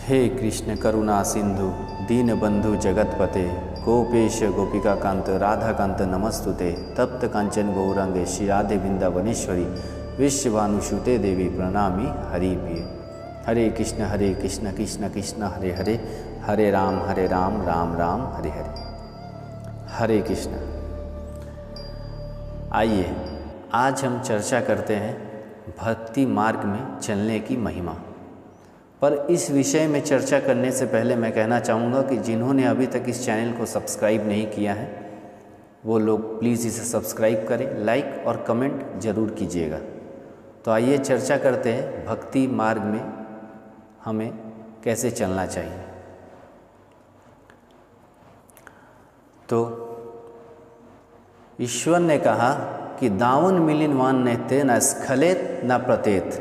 हे कृष्ण करुणा सिंधु दीनबंधु जगतपते गोपेश गोपिका कांत राधा कांत नमस्तुते तप्त कांचन गौरांगे श्री राधे वृंदावनेश्वरी विश्वभानुसुते देवी प्रणामी हरि प्रिय। हरे कृष्ण कृष्ण कृष्ण हरे हरे हरे राम राम राम हरे हरे। हरे कृष्ण। आइए आज हम चर्चा करते हैं भक्ति मार्ग में चलने की महिमा। पर इस विषय में चर्चा करने से पहले मैं कहना चाहूँगा कि जिन्होंने अभी तक इस चैनल को सब्सक्राइब नहीं किया है वो लोग प्लीज़ इसे सब्सक्राइब करें, लाइक और कमेंट ज़रूर कीजिएगा। तो आइए चर्चा करते हैं भक्ति मार्ग में हमें कैसे चलना चाहिए। तो ईश्वर ने कहा कि दावन मिलिनवान नेते न स्खलेत न प्रतेत।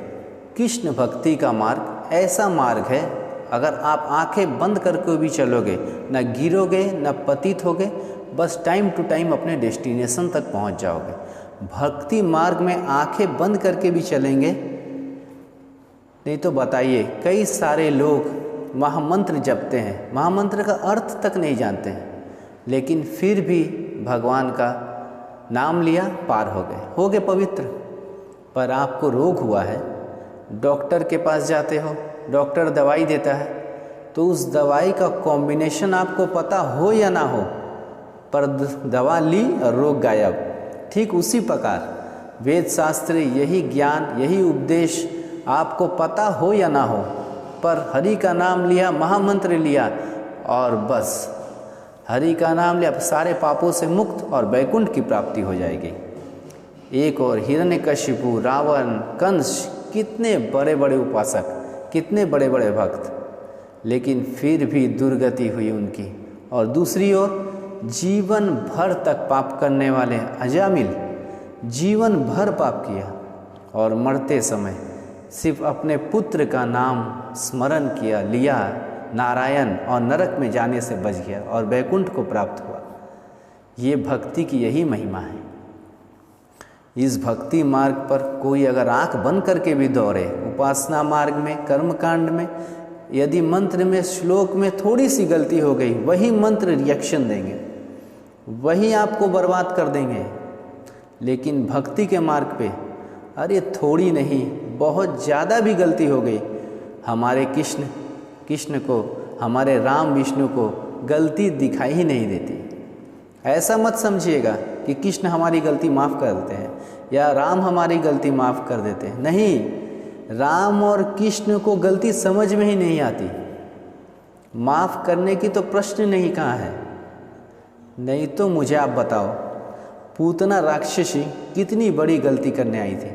कृष्ण भक्ति का मार्ग ऐसा मार्ग है, अगर आप आंखें बंद करके भी चलोगे न गिरोगे न पतित होगे, बस टाइम टू टाइम अपने डेस्टिनेशन तक पहुंच जाओगे। भक्ति मार्ग में आंखें बंद करके भी चलेंगे नहीं तो बताइए, कई सारे लोग महामंत्र जपते हैं, महामंत्र का अर्थ तक नहीं जानते हैं, लेकिन फिर भी भगवान का नाम लिया पार हो गए पवित्र। पर आपको रोग हुआ है, डॉक्टर के पास जाते हो, डॉक्टर दवाई देता है, तो उस दवाई का कॉम्बिनेशन आपको पता हो या ना हो, पर दवा ली और रोग गायब। ठीक उसी प्रकार वेद शास्त्र यही ज्ञान यही उपदेश आपको पता हो या ना हो, पर हरि का नाम लिया, महामंत्र लिया और बस हरि का नाम लिया, सारे पापों से मुक्त और वैकुंठ की प्राप्ति हो जाएगी। एक और हिरण्यकशिपु, रावण, कंस, कितने बड़े बड़े उपासक, कितने बड़े बड़े भक्त, लेकिन फिर भी दुर्गति हुई उनकी। और दूसरी ओर जीवन भर तक पाप करने वाले अजामिल, जीवन भर पाप किया और मरते समय सिर्फ अपने पुत्र का नाम स्मरण किया, लिया नारायण, और नरक में जाने से बच गया और वैकुंठ को प्राप्त हुआ। ये भक्ति की यही महिमा है। इस भक्ति मार्ग पर कोई अगर आंख बंद करके भी दौड़े, उपासना मार्ग में, कर्मकांड में, यदि मंत्र में, श्लोक में थोड़ी सी गलती हो गई, वही मंत्र रिएक्शन देंगे, वही आपको बर्बाद कर देंगे। लेकिन भक्ति के मार्ग पे अरे थोड़ी नहीं, बहुत ज़्यादा भी गलती हो गई, हमारे कृष्ण को, हमारे राम विष्णु को गलती दिखाई ही नहीं देती। ऐसा मत समझिएगा कि कृष्ण हमारी गलती माफ़ कर देते हैं या राम हमारी गलती माफ़ कर देते हैं। नहीं, राम और कृष्ण को गलती समझ में ही नहीं आती। माफ़ करने की तो प्रश्न नहीं कहाँ है। नहीं तो मुझे आप बताओ, पूतना राक्षसी कितनी बड़ी गलती करने आई थी।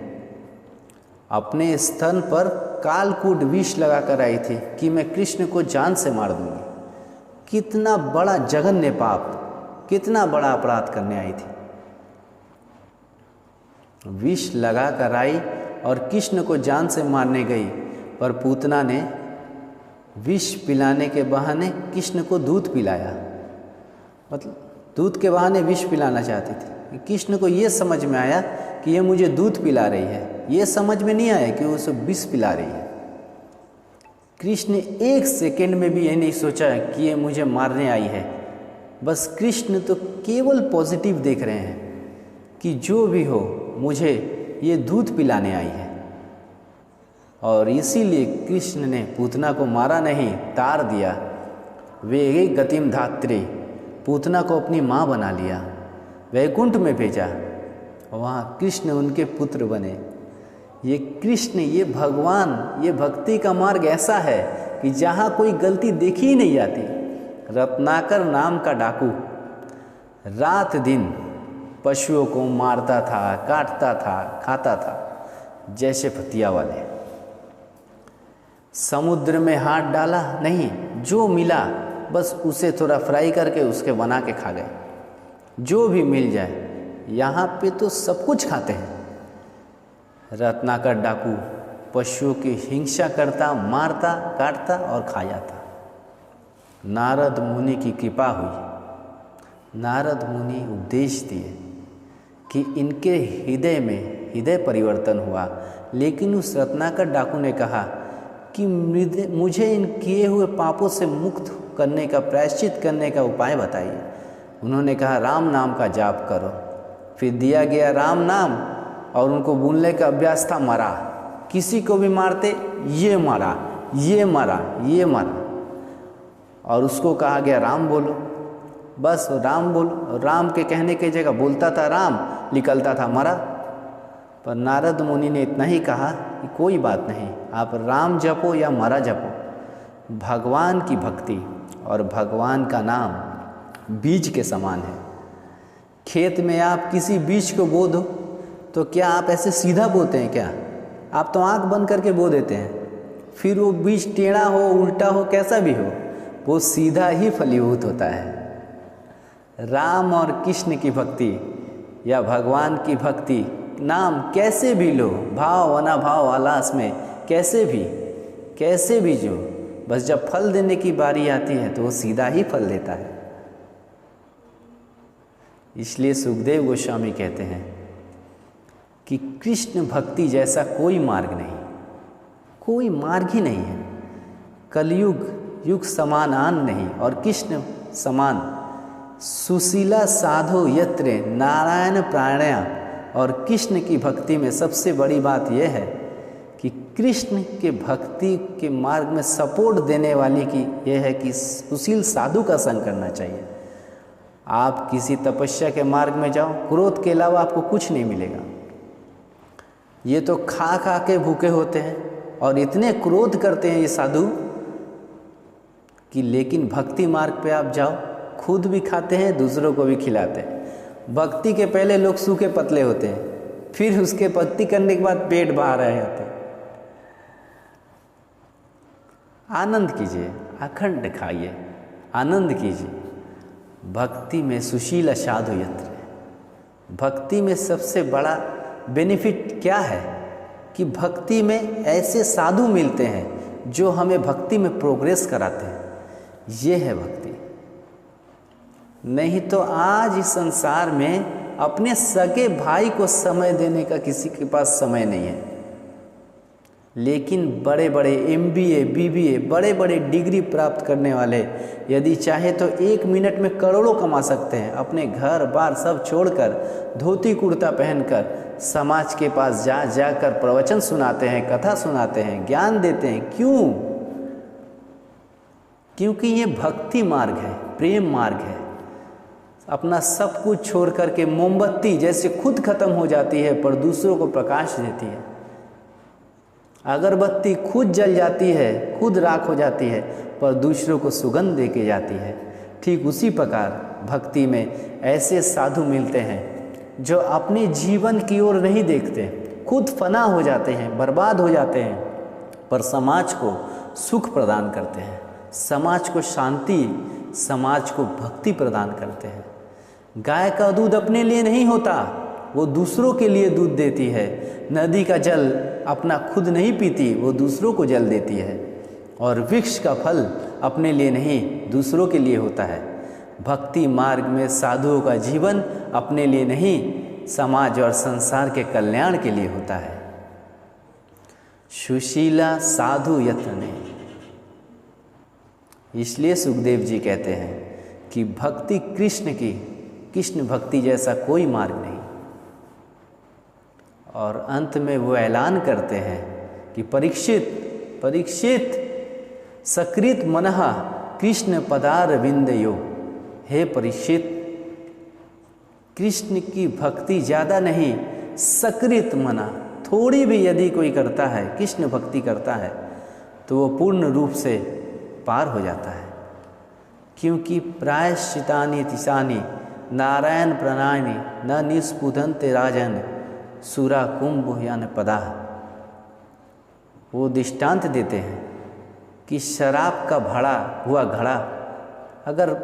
अपने स्तन पर कालकूट विष लगा कर आई थी कि मैं कृष्ण को जान से मार दूंगी। कितना बड़ा जघन्य पाप, कितना बड़ा अपराध करने आई थी। विष लगा कर आई और कृष्ण को जान से मारने गई, पर पूतना ने विष पिलाने के बहाने कृष्ण को दूध पिलाया। मतलब दूध के बहाने विष पिलाना चाहती थी। कृष्ण को ये समझ में आया कि ये मुझे दूध पिला रही है, ये समझ में नहीं आया कि वो उसे विष पिला रही है। कृष्ण एक सेकेंड में भी ये नहीं सोचा कि ये मुझे मारने आई है। बस कृष्ण तो केवल पॉजिटिव देख रहे हैं कि जो भी हो मुझे ये दूध पिलाने आई है। और इसीलिए कृष्ण ने पूतना को मारा नहीं, तार दिया। वे गतिम धात्री, पूतना को अपनी माँ बना लिया, वैकुंठ में भेजा, वहाँ कृष्ण उनके पुत्र बने। ये कृष्ण, ये भगवान, ये भक्ति का मार्ग ऐसा है कि जहाँ कोई गलती देखी ही नहीं जाती। रत्नाकर नाम का डाकू रात दिन पशुओं को मारता था, काटता था, खाता था जैसे फतिया वाले। समुद्र में हाथ डाला नहीं, जो मिला बस उसे थोड़ा फ्राई करके उसके बना के खा गए, जो भी मिल जाए। यहाँ पे तो सब कुछ खाते हैं। रत्नाकर डाकू पशुओं की हिंसा करता, मारता, काटता और खा जाता। नारद मुनि की कृपा हुई, नारद मुनि उपदेश दिए कि इनके हृदय में हृदय परिवर्तन हुआ। लेकिन उस रत्नाकर डाकू ने कहा कि मुझे इन किए हुए पापों से मुक्त करने का, प्रायश्चित करने का उपाय बताइए। उन्होंने कहा राम नाम का जाप करो। फिर दिया गया राम नाम और उनको बोलने का अभ्यास था, मरा। किसी को भी मारते, ये मरा, ये मरा, ये मरा। और उसको कहा गया राम बोलो, बस राम बोलो। राम के कहने की जगह बोलता था राम, निकलता था मरा। पर नारद मुनि ने इतना ही कहा कि कोई बात नहीं, आप राम जपो या मरा जपो, भगवान की भक्ति और भगवान का नाम बीज के समान है। खेत में आप किसी बीज को बो दो तो क्या आप ऐसे सीधा बोते हैं क्या? आप तो आंख बंद करके बो देते हैं। फिर वो बीज टेढ़ा हो, उल्टा हो, कैसा भी हो, वो सीधा ही फलीभूत होता है। राम और कृष्ण की भक्ति या भगवान की भक्ति, नाम कैसे भी लो, भाव अनाभाव आलास में कैसे भी जो, बस जब फल देने की बारी आती है तो वो सीधा ही फल देता है। इसलिए सुखदेव गोस्वामी कहते हैं कि कृष्ण भक्ति जैसा कोई मार्ग नहीं, कोई मार्ग ही नहीं है। कलयुग युग समान आन नहीं और कृष्ण समान सुशीला साधु यत्र नारायण प्राणया। और कृष्ण की भक्ति में सबसे बड़ी बात यह है कि कृष्ण के भक्ति के मार्ग में सपोर्ट देने वाली की यह है कि सुशील साधु का संग करना चाहिए। आप किसी तपस्या के मार्ग में जाओ, क्रोध के अलावा आपको कुछ नहीं मिलेगा। ये तो खा खा के भूखे होते हैं और इतने क्रोध करते हैं ये साधु कि, लेकिन भक्ति मार्ग पे आप जाओ, खुद भी खाते हैं, दूसरों को भी खिलाते हैं। भक्ति के पहले लोग सूखे पतले होते हैं, फिर उसके भक्ति करने के बाद पेट बाहर आ जाते हैं। आनंद कीजिए, अखंड खाइए, आनंद कीजिए। भक्ति में सुशील साधु यत्र। भक्ति में सबसे बड़ा बेनिफिट क्या है कि भक्ति में ऐसे साधु मिलते हैं जो हमें भक्ति में प्रोग्रेस कराते हैं। ये है भक्ति। नहीं तो आज इस संसार में अपने सगे भाई को समय देने का किसी के पास समय नहीं है। लेकिन बड़े बड़े MBA, BBA, बड़े बड़े डिग्री प्राप्त करने वाले यदि चाहे तो 1 मिनट में करोड़ों कमा सकते हैं। अपने घर बार सब छोड़कर, धोती कुर्ता पहनकर समाज के पास जाकर प्रवचन सुनाते हैं, कथा सुनाते हैं, ज्ञान देते हैं। क्यों? क्योंकि ये भक्ति मार्ग है, प्रेम मार्ग है। अपना सब कुछ छोड़ करके मोमबत्ती जैसे खुद खत्म हो जाती है पर दूसरों को प्रकाश देती है, अगरबत्ती खुद जल जाती है, खुद राख हो जाती है पर दूसरों को सुगंध दे के जाती है। ठीक उसी प्रकार भक्ति में ऐसे साधु मिलते हैं जो अपने जीवन की ओर नहीं देखते, खुद फना हो जाते हैं, बर्बाद हो जाते हैं, पर समाज को सुख प्रदान करते हैं, समाज को शांति, समाज को भक्ति प्रदान करते हैं। गाय का दूध अपने लिए नहीं होता, वो दूसरों के लिए दूध देती है। नदी का जल अपना खुद नहीं पीती, वो दूसरों को जल देती है। और वृक्ष का फल अपने लिए नहीं, दूसरों के लिए होता है। भक्ति मार्ग में साधुओं का जीवन अपने लिए नहीं, समाज और संसार के कल्याण के लिए होता है। सुशीला साधु यत्न। इसलिए सुखदेव जी कहते हैं कि भक्ति कृष्ण भक्ति जैसा कोई मार्ग नहीं। और अंत में वो ऐलान करते हैं कि परीक्षित सकृत मनः कृष्ण पदार विंदयो। हे परीक्षित, कृष्ण की भक्ति ज़्यादा नहीं, सकृत मना, थोड़ी भी यदि कोई करता है, कृष्ण भक्ति करता है तो वो पूर्ण रूप से पार हो जाता है। क्योंकि प्रायश्चितानि तिसानि नारायण प्रणानि न निस्पुधन्ते राजन सुरा कुंभ यान पदा। वो दृष्टांत देते हैं कि शराब का भरा हुआ घड़ा, अगर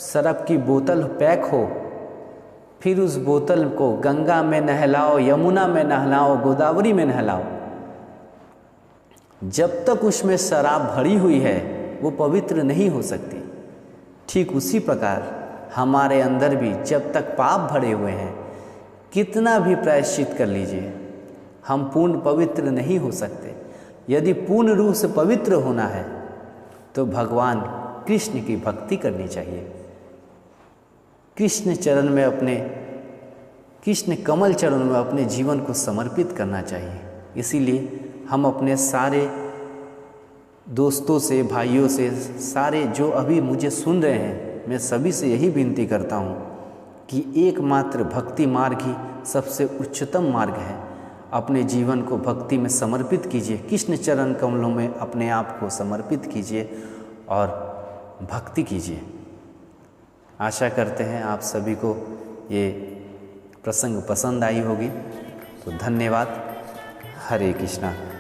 शराब की बोतल पैक हो, फिर उस बोतल को गंगा में नहलाओ, यमुना में नहलाओ, गोदावरी में नहलाओ, जब तक उसमें शराब भरी हुई है वो पवित्र नहीं हो सकती। ठीक उसी प्रकार हमारे अंदर भी जब तक पाप भरे हुए हैं, कितना भी प्रायश्चित कर लीजिए, हम पूर्ण पवित्र नहीं हो सकते। यदि पूर्ण रूप से पवित्र होना है तो भगवान कृष्ण की भक्ति करनी चाहिए। कृष्ण कमल चरण में अपने जीवन को समर्पित करना चाहिए। इसीलिए हम अपने सारे दोस्तों से, भाइयों से, सारे जो अभी मुझे सुन रहे हैं, मैं सभी से यही विनती करता हूँ कि एकमात्र भक्ति मार्ग ही सबसे उच्चतम मार्ग है। अपने जीवन को भक्ति में समर्पित कीजिए, कृष्ण चरण कमलों में अपने आप को समर्पित कीजिए और भक्ति कीजिए। आशा करते हैं आप सभी को ये प्रसंग पसंद आई होगी। तो धन्यवाद। हरे कृष्णा।